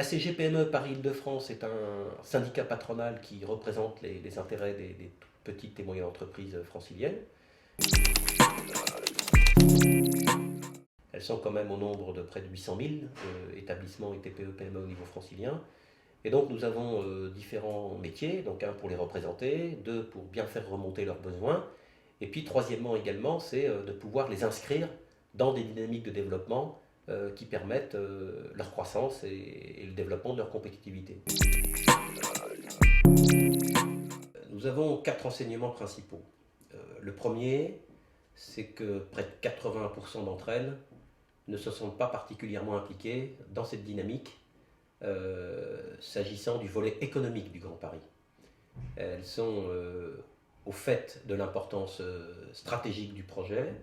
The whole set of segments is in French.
La CGPME Paris-Île-de-France est un syndicat patronal qui représente les intérêts des toutes petites et moyennes entreprises franciliennes. Elles sont quand même au nombre de près de 800 000 établissements et TPE-PME au niveau francilien. Et donc nous avons différents métiers, donc un pour les représenter, deux pour bien faire remonter leurs besoins, et puis troisièmement également, c'est de pouvoir les inscrire dans des dynamiques de développement qui permettent leur croissance et le développement de leur compétitivité. Nous avons 4 enseignements principaux. Le premier, c'est que près de 80% d'entre elles ne se sentent pas particulièrement impliquées dans cette dynamique s'agissant du volet économique du Grand Paris. Elles sont au fait de l'importance stratégique du projet,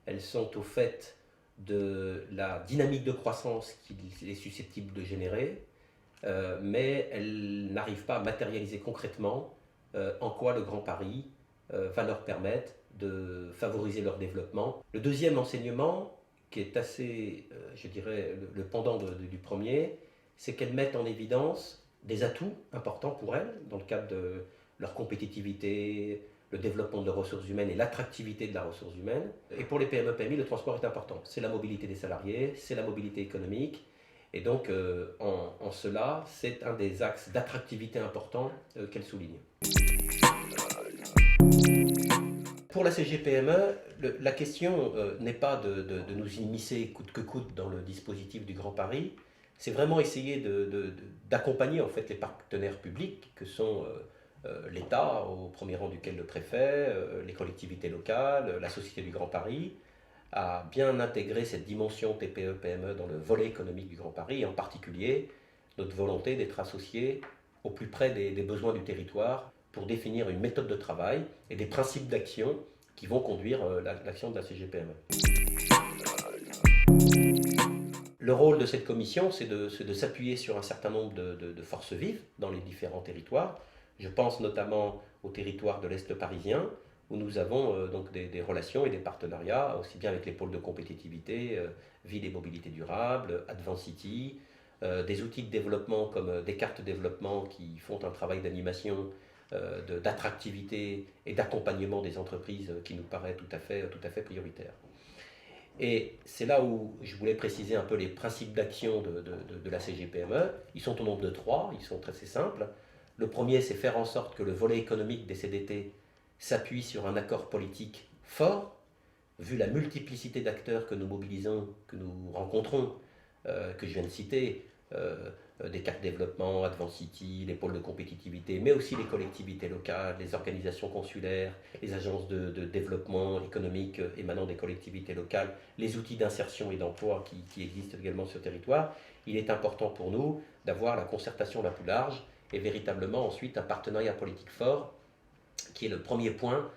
elles sont au fait de la dynamique de croissance qu'il est susceptible de générer, mais elles n'arrivent pas à matérialiser concrètement en quoi le Grand Paris va leur permettre de favoriser leur développement. Le deuxième enseignement, qui est assez, je dirais, le pendant du premier, c'est qu'elles mettent en évidence des atouts importants pour elles, dans le cadre de leur compétitivité, le développement de leurs ressources humaines et l'attractivité de la ressource humaine. Et pour les PME-PMI, le transport est important. C'est la mobilité des salariés, c'est la mobilité économique. Et donc, en cela, c'est un des axes d'attractivité importants qu'elle souligne. Pour la CGPME, la question n'est pas de nous immiscer coûte que coûte dans le dispositif du Grand Paris, c'est vraiment essayer d'accompagner en fait les partenaires publics que sont l'État, au premier rang duquel le préfet, les collectivités locales, la Société du Grand Paris, à bien intégrer cette dimension TPE-PME dans le volet économique du Grand Paris, et en particulier notre volonté d'être associés au plus près des besoins du territoire pour définir une méthode de travail et des principes d'action qui vont conduire l'action de la CGPME. Le rôle de cette commission, c'est de s'appuyer sur un certain nombre de forces vives dans les différents territoires. Je pense notamment au territoire de l'Est parisien, où nous avons donc des relations et des partenariats, aussi bien avec les pôles de compétitivité, ville et mobilité durable, Advanced City, des outils de développement comme des cartes de développement qui font un travail d'animation, d'attractivité et d'accompagnement des entreprises qui nous paraît tout à fait prioritaire. Et c'est là où je voulais préciser un peu les principes d'action de la CGPME. Ils sont au nombre de 3, ils sont très simples. Le premier, c'est faire en sorte que le volet économique des CDT s'appuie sur un accord politique fort, vu la multiplicité d'acteurs que nous mobilisons, que nous rencontrons, que je viens de citer, des cartes de développement, Advanced City, les pôles de compétitivité, mais aussi les collectivités locales, les organisations consulaires, les agences de développement économique émanant des collectivités locales, les outils d'insertion et d'emploi qui existent également sur le territoire. Il est important pour nous d'avoir la concertation la plus large et véritablement ensuite un partenariat politique fort qui est le premier point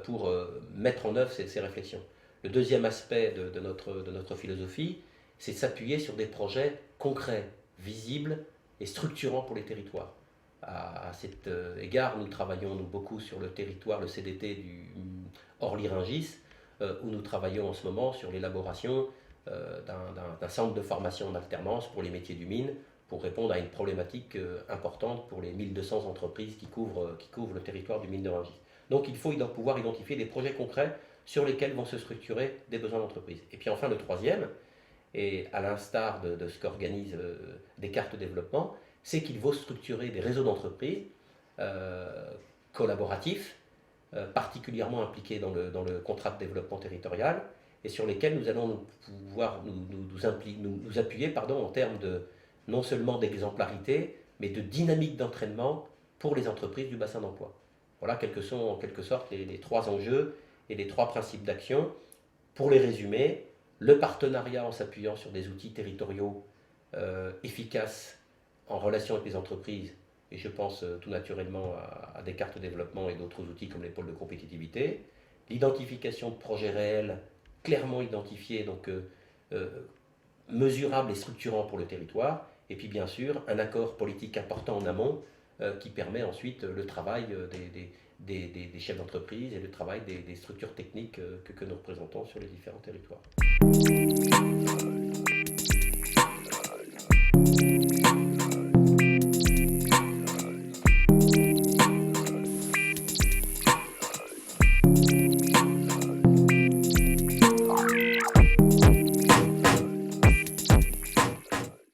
pour mettre en œuvre ces réflexions. Le deuxième aspect de notre philosophie, c'est s'appuyer sur des projets concrets, visibles et structurants pour les territoires. À cet égard, nous travaillons beaucoup sur le territoire, le CDT du Orly-Rungis, où nous travaillons en ce moment sur l'élaboration d'un centre de formation en alternance pour les métiers du mine, pour répondre à une problématique importante pour les 1200 entreprises qui couvrent le territoire du mine de Rungis. Donc il faut pouvoir identifier des projets concrets sur lesquels vont se structurer des besoins d'entreprise. Et puis enfin le troisième, et à l'instar de ce qu'organisent des cartes de développement, c'est qu'il faut structurer des réseaux d'entreprises collaboratifs, particulièrement impliqués dans le contrat de développement territorial, et sur lesquels nous allons pouvoir nous appuyer en termes de non seulement d'exemplarité, mais de dynamique d'entraînement pour les entreprises du bassin d'emploi. Voilà quels sont en quelque sorte les 3 enjeux et les 3 principes d'action. Pour les résumer, le partenariat en s'appuyant sur des outils territoriaux efficaces en relation avec les entreprises, et je pense tout naturellement à des cartes de développement et d'autres outils comme les pôles de compétitivité, l'identification de projets réels, clairement identifiés, donc mesurables et structurants pour le territoire, et puis bien sûr un accord politique important en amont qui permet ensuite le travail des chefs d'entreprise et le travail des structures techniques que nous représentons sur les différents territoires.